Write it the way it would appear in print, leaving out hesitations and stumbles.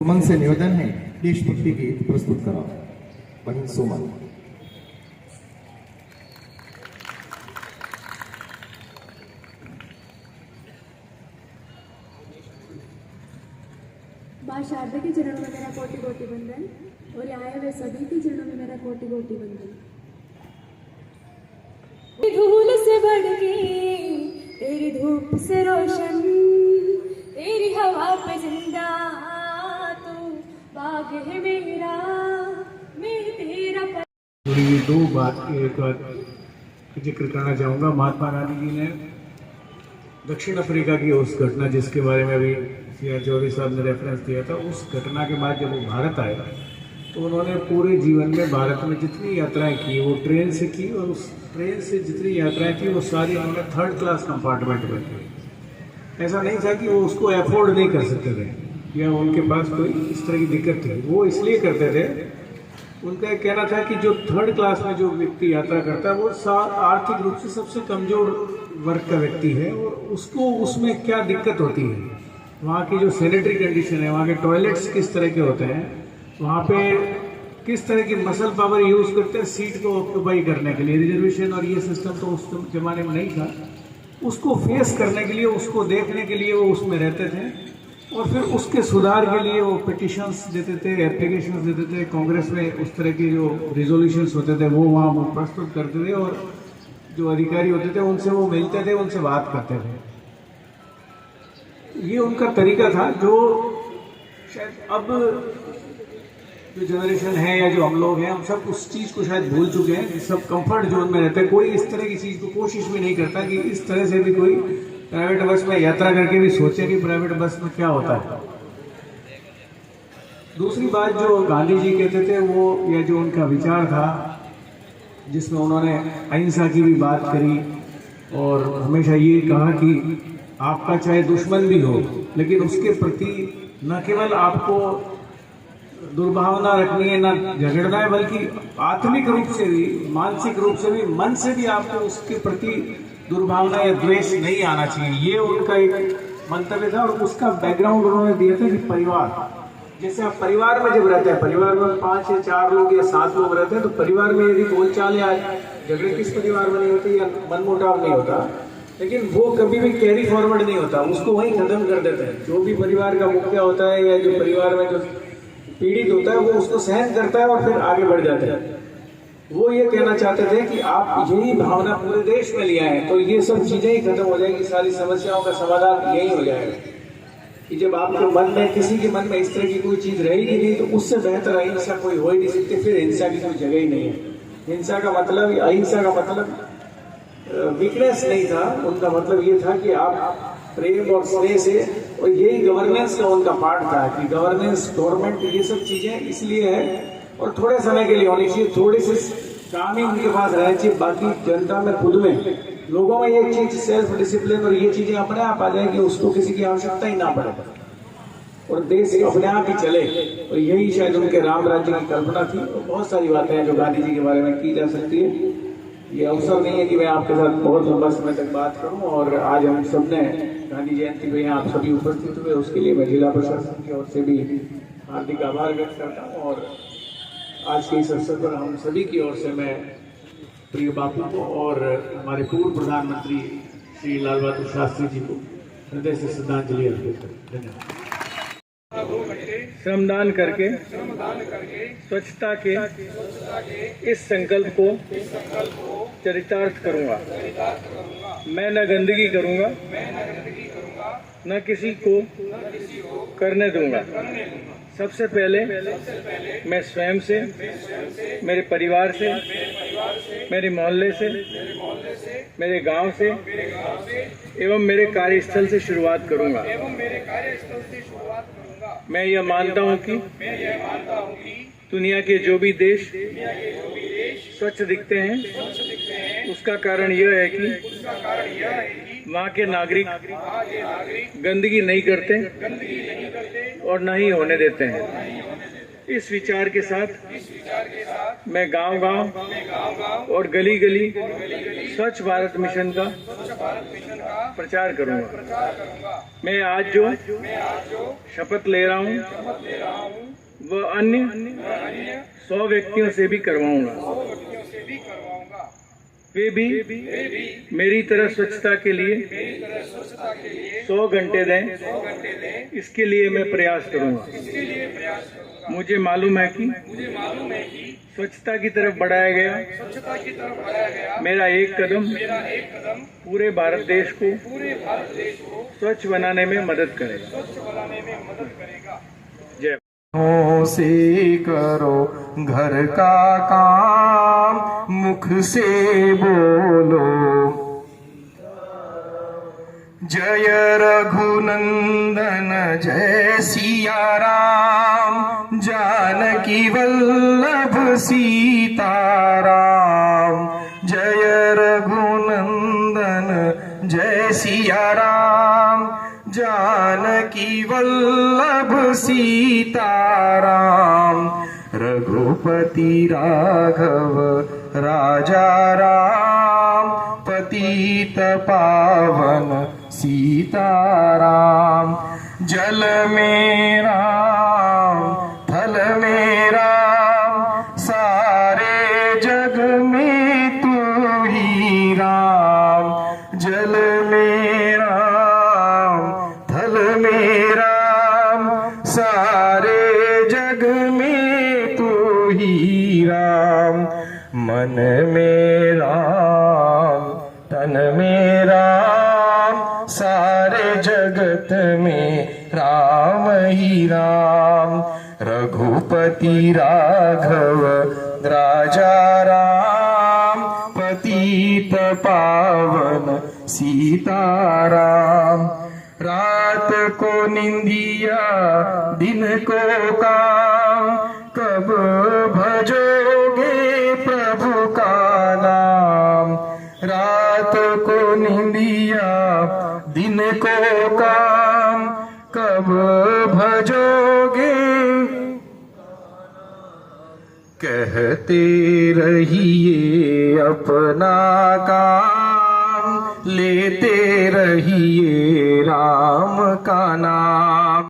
उमंग से निवेदन है देशभक्ति गीत प्रस्तुत करा। बहन सुमन। माँ शारदा के चरणों में मेरा कोटि कोटि वंदन और आए हुए सभी के चरणों में मेरा कोटि कोटि वंदन। धूल से बढ़ के तेरी धूप से रोशन, तेरी हवा पे जिंदा तू बाग है मेरा, मैं तेरा ये दो बात एक बात जिक्र करना चाहूँगा। महात्मा गांधी जी ने दक्षिण अफ्रीका की उस घटना जिसके बारे में अभी सी.आर. चौधरी साहब ने रेफरेंस दिया था, उस घटना के बाद जब वो भारत आए तो उन्होंने पूरे जीवन में भारत में जितनी यात्राएं की वो ट्रेन से की, और उस ट्रेन से जितनी यात्राएं की वो सारी उन्होंने थर्ड क्लास कंपार्टमेंट में की। ऐसा नहीं था कि वो उसको अफोर्ड नहीं कर सकते थे या उनके पास कोई इस तरह की दिक्कत थी, वो इसलिए करते थे। उनका एक कहना था कि जो थर्ड क्लास में जो व्यक्ति यात्रा करता है वो आर्थिक रूप से सबसे कमजोर वर्ग का व्यक्ति है, और उसको उसमें क्या दिक्कत होती है, वहाँ की जो सैनिटरी कंडीशन है, वहाँ के टॉयलेट्स किस तरह के होते हैं, वहाँ पे किस तरह की मसल पावर यूज़ करते हैं सीट को ऑक्यूपाई करने के लिए। रिजर्वेशन और ये सिस्टम तो उस जमाने में नहीं था। उसको फेस करने के लिए, उसको देखने के लिए वो उसमें रहते थे, और फिर उसके सुधार के लिए वो पिटिशंस देते थे, एप्लीकेशंस देते थे। कांग्रेस में उस तरह के जो रिजोल्यूशंस होते थे वो वहाँ वो प्रस्तुत करते थे, और जो अधिकारी होते थे उनसे वो मिलते थे, उनसे बात करते थे। ये उनका तरीका था, जो शायद अब जो जनरेशन है या जो हम लोग हैं, हम सब उस चीज़ को शायद भूल चुके हैं। सब कंफर्ट जोन में रहते हैं, कोई इस तरह की चीज़ को कोशिश भी नहीं करता कि इस तरह से भी कोई प्राइवेट बस में यात्रा करके भी सोचे कि प्राइवेट बस में क्या होता है। दूसरी बात जो गांधी जी कहते थे वो, या जो उनका विचार था जिसमें उन्होंने अहिंसा की भी बात करी, और हमेशा ये कहा कि आपका चाहे दुश्मन भी हो लेकिन उसके प्रति न केवल आपको दुर्भावना रखनी है, ना झगड़ना है, बल्कि आत्मिक रूप से भी, मानसिक रूप से भी, मन से भी आपको उसके प्रति दुर्भावना या द्वेष नहीं आना चाहिए। ये उनका एक मंतव्य था, और उसका बैकग्राउंड उन्होंने दिया था कि परिवार, जैसे आप परिवार में जब रहते हैं, परिवार में 5 या 4 लोग या 7 लोग रहते हैं, तो परिवार में यदि बोलचाल या झगड़े किस परिवार में नहीं होती या मनमुटाव नहीं होता, लेकिन वो कभी भी कैरी फॉरवर्ड नहीं होता, उसको वहीं खत्म कर देते हैं। जो भी परिवार का मुखिया होता है या जो परिवार में जो पीड़ित होता है वो उसको सहन करता है और फिर आगे बढ़ जाता है। वो ये कहना चाहते थे कि आप यही भावना पूरे देश में ले आए तो ये सब चीजें ही खत्म हो जाएगी, सारी समस्याओं का समाधान यही हो जाएगा। कि जब आपके मन में, किसी के मन में इस तरह की कोई चीज रहेगी नहीं, तो उससे बेहतर अहिंसा कोई हो ही नहीं सकती। फिर हिंसा की कोई जगह ही नहीं है। हिंसा का मतलब, अहिंसा का मतलब वीकनेस नहीं था, उनका मतलब ये था कि आप प्रेम और स्नेह से, और यही गवर्नेंस का उनका पार्ट था कि गवर्नेंस, गवर्नमेंट, ये सब चीजें इसलिए है और थोड़े समय के लिए होनी चाहिए, थोड़ी सी काम ही उनके पास रहनी चाहिए। बाकी जनता में, खुद में, लोगों में ये चीज, सेल्फ डिसिप्लिन और ये चीजें अपने आप आ जाएगी, उसको किसी की आवश्यकता ही ना पड़े और देश अपने आप ही चले। और यही शायद उनके राम राज्य की कल्पना थी। और बहुत सारी बातें हैं जो गांधी जी के बारे में की जा सकती है। ये अवसर नहीं है कि मैं आपके साथ बहुत लंबा समय तक बात करूं, और आज हम सबने गांधी जयंती पे यहाँ आप सभी उपस्थित हुए, उसके लिए मैं जिला प्रशासन की ओर से भी हार्दिक आभार व्यक्त करता हूँ। और आज के इस अवसर पर हम सभी की ओर से मैं प्रिय बापू को और हमारे पूर्व प्रधानमंत्री श्री लाल बहादुर शास्त्री जी को हृदय से श्रद्धांजलि अर्पित करता हूं। धन्यवाद। श्रमदान करके स्वच्छता के इस संकल्प को चरितार्थ करूंगा। मैं न गंदगी करूंगा, न किसी को करने दूंगा। सबसे पहले मैं स्वयं से, मेरे परिवार से, मेरे मोहल्ले से, मेरे गांव से एवं मेरे कार्यस्थल से शुरुआत करूंगा। मैं यह मानता हूं कि दुनिया के जो भी देश स्वच्छ दिखते हैं, उसका कारण यह है कि वहाँ के नागरिक गंदगी नहीं करते और न ही होने देते हैं। इस विचार के साथ मैं गांव-गांव और गली-गली स्वच्छ भारत मिशन का प्रचार करूंगा। मैं आज जो शपथ ले रहा हूँ वह अन्य 100 व्यक्तियों से भी करवाऊंगा। वे भी मेरी तरह स्वच्छता के लिए 100 घंटे दें, इसके लिए मैं प्रयास करूंगा। मुझे मालूम है कि स्वच्छता की तरफ बढ़ाया गया मेरा एक कदम पूरे भारत देश को स्वच्छ बनाने में मदद करेगा। जय। से करो घर का काम, मुख से बोलो जय रघुनंदन जय सिया राम, जानकी वल्लभ सीताराम। जय रघुनंदन जय सिया राम, जानकी वल्लभ सीताराम। रघुपति राघव राजा राम, पतित पावन सीताराम। जल में राम थल में राम, सारे जग में तू ही राम। जल में राम थल में राम, सारे जग में तू ही राम। मन में राम तन में राम, सारे जगत में राम ही राम। रघुपति राघव राजा राम, पतित पावन सीताराम। रात को निंदिया दिन को काम, कब भजोगे प्रभु का नाम। रात को निंदिया दिन को काम, कब भजोगे। कहते रहिए अपना काम, लेते रहिए राम का नाम।